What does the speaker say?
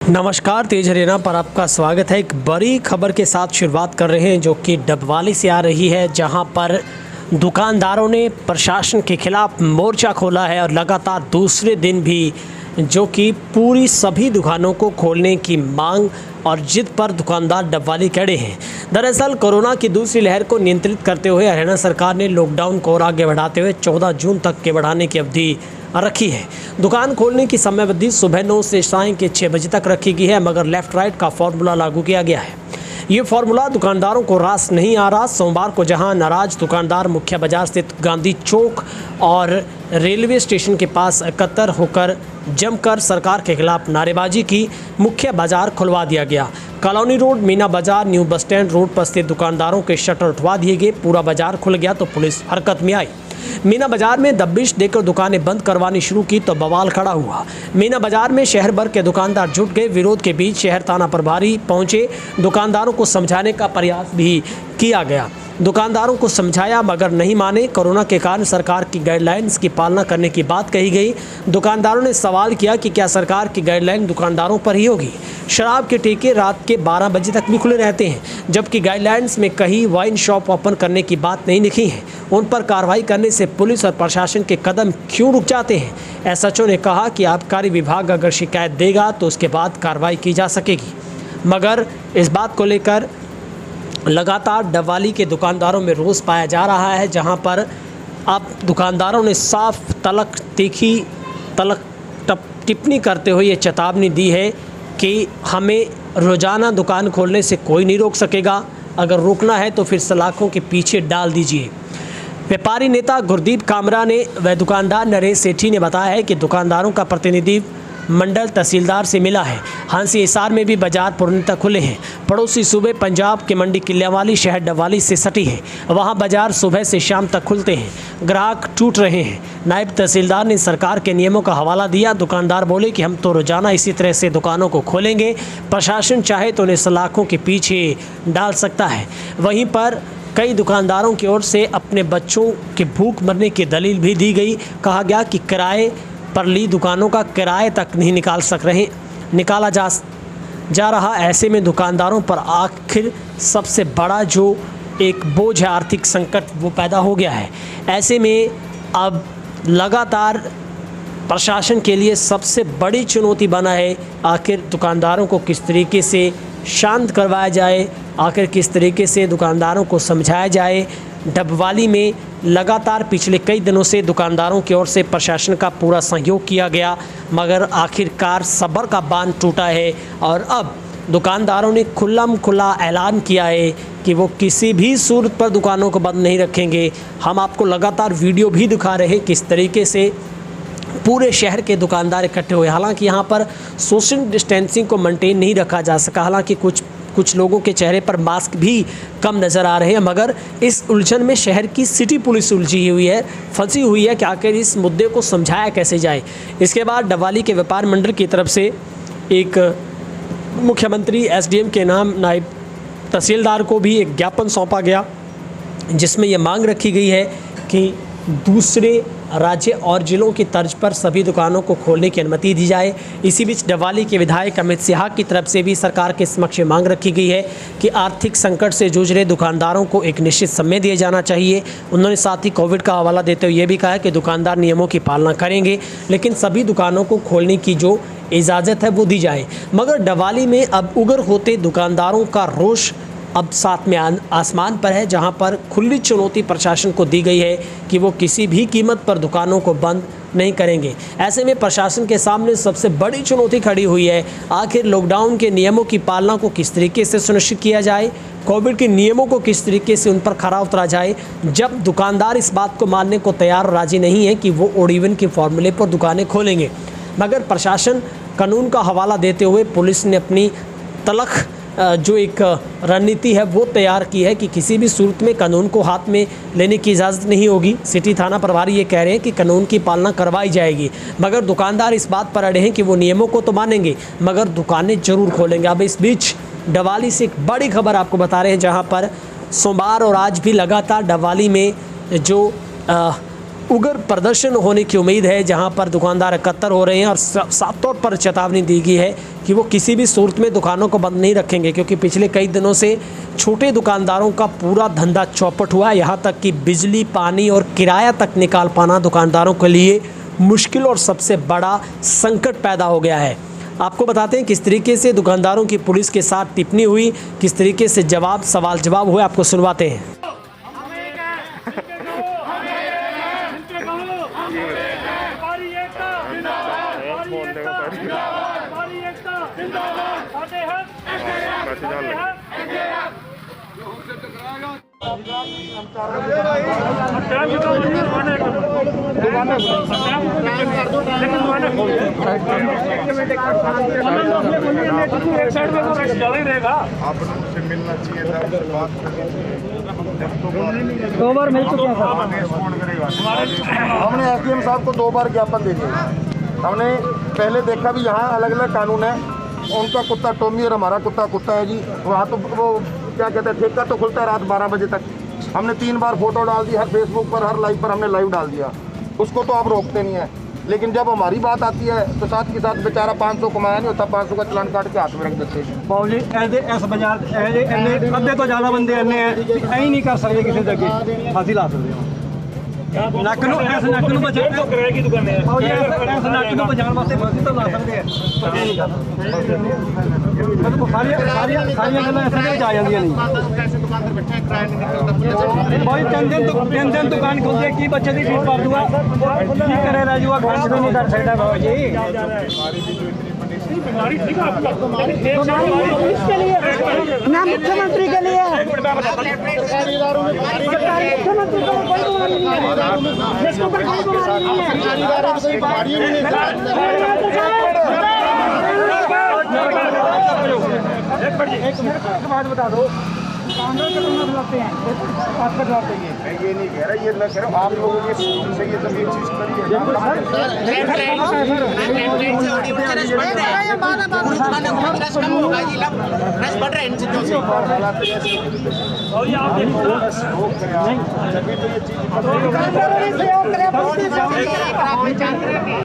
नमस्कार, तेज हरियाणा पर आपका स्वागत है। एक बड़ी खबर के साथ शुरुआत कर रहे हैं जो कि डबवाली से आ रही है, जहां पर दुकानदारों ने प्रशासन के खिलाफ मोर्चा खोला है और लगातार दूसरे दिन भी जो कि पूरी सभी दुकानों को खोलने की मांग और जिद पर दुकानदार डबवाली खड़े हैं। दरअसल कोरोना की दूसरी लहर को नियंत्रित करते हुए हरियाणा सरकार ने लॉकडाउन को और आगे बढ़ाते हुए 14 जून तक के बढ़ाने की अवधि रखी है। दुकान खोलने की समय अवधि सुबह 9 से शाम के 6 बजे तक रखी गई है, मगर लेफ्ट राइट का फॉर्मूला लागू किया गया है। ये फॉर्मूला दुकानदारों को रास नहीं आ रहा। सोमवार को जहां नाराज दुकानदार मुख्य बाजार स्थित गांधी चौक और रेलवे स्टेशन के पास एकत्र होकर जमकर सरकार के खिलाफ नारेबाजी की, मुख्य बाजार खुलवा दिया गया। कॉलोनी रोड, मीना बाजार, न्यू बस स्टैंड रोड पर स्थित दुकानदारों के शटर उठवा दिए गए। पूरा बाजार खुल गया तो पुलिस हरकत में आई। मीना बाजार में दबिश देकर दुकानें बंद करवानी शुरू की तो बवाल खड़ा हुआ। मीना बाजार में शहर भर के दुकानदार जुट गए। विरोध के बीच शहर थाना प्रभारी पहुंचे। दुकानदारों को समझाने का प्रयास भी किया गया। दुकानदारों को समझाया मगर नहीं माने। कोरोना के कारण सरकार की गाइडलाइंस की पालना करने की बात कही गई। दुकानदारों ने सवाल किया कि क्या सरकार की गाइडलाइन दुकानदारों पर ही होगी। शराब के ठेके रात के 12 बजे तक भी खुले रहते हैं, जबकि गाइडलाइंस में कहीं वाइन शॉप ओपन करने की बात नहीं लिखी है। उन पर कार्रवाई करने से पुलिस और प्रशासन के कदम क्यों रुक जाते हैं। एसएचओ ने कहा कि आबकारी विभाग अगर शिकायत देगा तो उसके बाद कार्रवाई की जा सकेगी, मगर इस बात को लेकर लगातार डबवाली के दुकानदारों में रोष पाया जा रहा है, जहां पर अब दुकानदारों ने साफ तीखी टिप्पणी करते हुए ये चेतावनी दी है कि हमें रोज़ाना दुकान खोलने से कोई नहीं रोक सकेगा। अगर रोकना है तो फिर सलाखों के पीछे डाल दीजिए। व्यापारी नेता गुरदीप कामरा ने व दुकानदार नरेश सेठी ने बताया है कि दुकानदारों का प्रतिनिधि मंडल तहसीलदार से मिला है। हांसी हिसार में भी बाजार पूर्णतः खुले हैं। पड़ोसी सूबे पंजाब के मंडी किल्यावाली शहर डबवाली से सटी है, वहां बाजार सुबह से शाम तक खुलते हैं। ग्राहक टूट रहे हैं। नायब तहसीलदार ने सरकार के नियमों का हवाला दिया। दुकानदार बोले कि हम तो रोजाना इसी तरह से दुकानों को खोलेंगे, प्रशासन चाहे तो उन्हें सलाखों के पीछे डाल सकता है। वहीं पर कई दुकानदारों की ओर से अपने बच्चों के भूख मरने की दलील भी दी गई। कहा गया कि किराए पर ली दुकानों का किराए तक नहीं निकाला जा रहा। ऐसे में दुकानदारों पर आखिर सबसे बड़ा जो एक बोझ है, आर्थिक संकट, वो पैदा हो गया है। ऐसे में अब लगातार प्रशासन के लिए सबसे बड़ी चुनौती बना है, आखिर दुकानदारों को किस तरीके से शांत करवाया जाए, आखिर किस तरीके से दुकानदारों को समझाया जाए। डबवाली में लगातार पिछले कई दिनों से दुकानदारों की ओर से प्रशासन का पूरा सहयोग किया गया, मगर आखिरकार सब्र का बांध टूटा है और अब दुकानदारों ने खुला ऐलान किया है कि वो किसी भी सूरत पर दुकानों को बंद नहीं रखेंगे। हम आपको लगातार वीडियो भी दिखा रहे हैं किस तरीके से पूरे शहर के दुकानदार इकट्ठे हुए। हालांकि यहाँ पर सोशल डिस्टेंसिंग को मेंटेन नहीं रखा जा सका। हालांकि कुछ लोगों के चेहरे पर मास्क भी कम नज़र आ रहे हैं, मगर इस उलझन में शहर की सिटी पुलिस उलझी हुई है, फंसी हुई है कि आखिर इस मुद्दे को समझाया कैसे जाए। इसके बाद डबवाली के व्यापार मंडल की तरफ से एक मुख्यमंत्री एसडीएम के नाम नायब तहसीलदार को भी एक ज्ञापन सौंपा गया, जिसमें यह मांग रखी गई है कि दूसरे राज्य और जिलों की तर्ज पर सभी दुकानों को खोलने की अनुमति दी जाए। इसी बीच डबवाली के विधायक अमित सिन्हा की तरफ से भी सरकार के समक्ष मांग रखी गई है कि आर्थिक संकट से जूझ रहे दुकानदारों को एक निश्चित समय दिया जाना चाहिए। उन्होंने साथ ही कोविड का हवाला देते हुए ये भी कहा है कि दुकानदार नियमों की पालना करेंगे, लेकिन सभी दुकानों को खोलने की जो इजाज़त है वो दी जाए। मगर डबवाली में अब उग्र होते दुकानदारों का रोष अब साथ में आसमान पर है, जहां पर खुली चुनौती प्रशासन को दी गई है कि वो किसी भी कीमत पर दुकानों को बंद नहीं करेंगे। ऐसे में प्रशासन के सामने सबसे बड़ी चुनौती खड़ी हुई है, आखिर लॉकडाउन के नियमों की पालना को किस तरीके से सुनिश्चित किया जाए, कोविड के नियमों को किस तरीके से उन पर खरा उतरा जाए, जब दुकानदार इस बात को मानने को तैयार राजी नहीं है कि वो ओड इवन के फॉर्मूले पर दुकानें खोलेंगे। मगर प्रशासन कानून का हवाला देते हुए पुलिस ने अपनी तलख जो एक रणनीति है वो तैयार की है कि किसी भी सूरत में कानून को हाथ में लेने की इजाज़त नहीं होगी। सिटी थाना प्रभारी ये कह रहे हैं कि कानून की पालना करवाई जाएगी, मगर दुकानदार इस बात पर अड़े हैं कि वो नियमों को तो मानेंगे मगर दुकानें जरूर खोलेंगे। अब इस बीच डबवाली से एक बड़ी खबर आपको बता रहे हैं, जहाँ पर सोमवार और आज भी लगातार डबवाली में जो उग्र प्रदर्शन होने की उम्मीद है, जहां पर दुकानदार एकत्र हो रहे हैं और साफ तौर पर चेतावनी दी गई है कि वो किसी भी सूरत में दुकानों को बंद नहीं रखेंगे, क्योंकि पिछले कई दिनों से छोटे दुकानदारों का पूरा धंधा चौपट हुआ। यहाँ तक कि बिजली, पानी और किराया तक निकाल पाना दुकानदारों के लिए मुश्किल और सबसे बड़ा संकट पैदा हो गया है। आपको बताते हैं किस तरीके से दुकानदारों की पुलिस के साथ टिप्पणी हुई, किस तरीके से सवाल जवाब हुए, आपको सुनवाते हैं। मिलना चाहिए था, बात दो बार मिल चुके हैं सर। हमने एसडीएम साहब को 2 बार ज्ञापन दे दिया। हमने पहले देखा भी यहाँ अलग अलग कानून है, उनका कुत्ता टॉमी और हमारा कुत्ता है जी। वहाँ तो वो क्या कहते हैं, ठेका तो खुलता है रात 12 बजे तक। हमने 3 बार फोटो डाल दी, हर फेसबुक पर, हर लाइव पर हमने लाइव डाल दिया। उसको तो आप रोकते नहीं है, लेकिन जब हमारी बात आती है तो साथ के साथ बेचारा 500 कमाया नहीं होता, 500 का चलान काट के हाथ में रख देते हैं। बाबू जी इस बाजार अद्धे तो ज़्यादा बंदे इन्ने हैं ऐ नहीं कर सकते, किसी अगे फांसी ला सकते हो। नक नूं बचा किराए की दुकान है बाबू जी, इस नक नूं बचाने वास्ते फांसी तो ला सकते हैं, पर ये नहीं कर सकते। सारियां गल्लां इस तरह आ जांदियां नहीं। भाई 3 दिन दुकान खुलती है, की बच्चे की फीस भर दूंगा, की करे रह जूगा, खर्च भी नहीं कर सकता बाबू जी। इसके लिए ना मुख्यमंत्री के लिए, मुख्यमंत्री को कोई बीमारी नहीं है, इसके ऊपर कोई बीमारी नहीं है। एक बात बता दो, कांग्रेस के तुम बुलाते हैं, आपका जवाब चाहिए। मैं ये नहीं कह रहा, ये मैं कह रहा हूँ आप लोगों के से ये सब एक चीज़ करिए। नहीं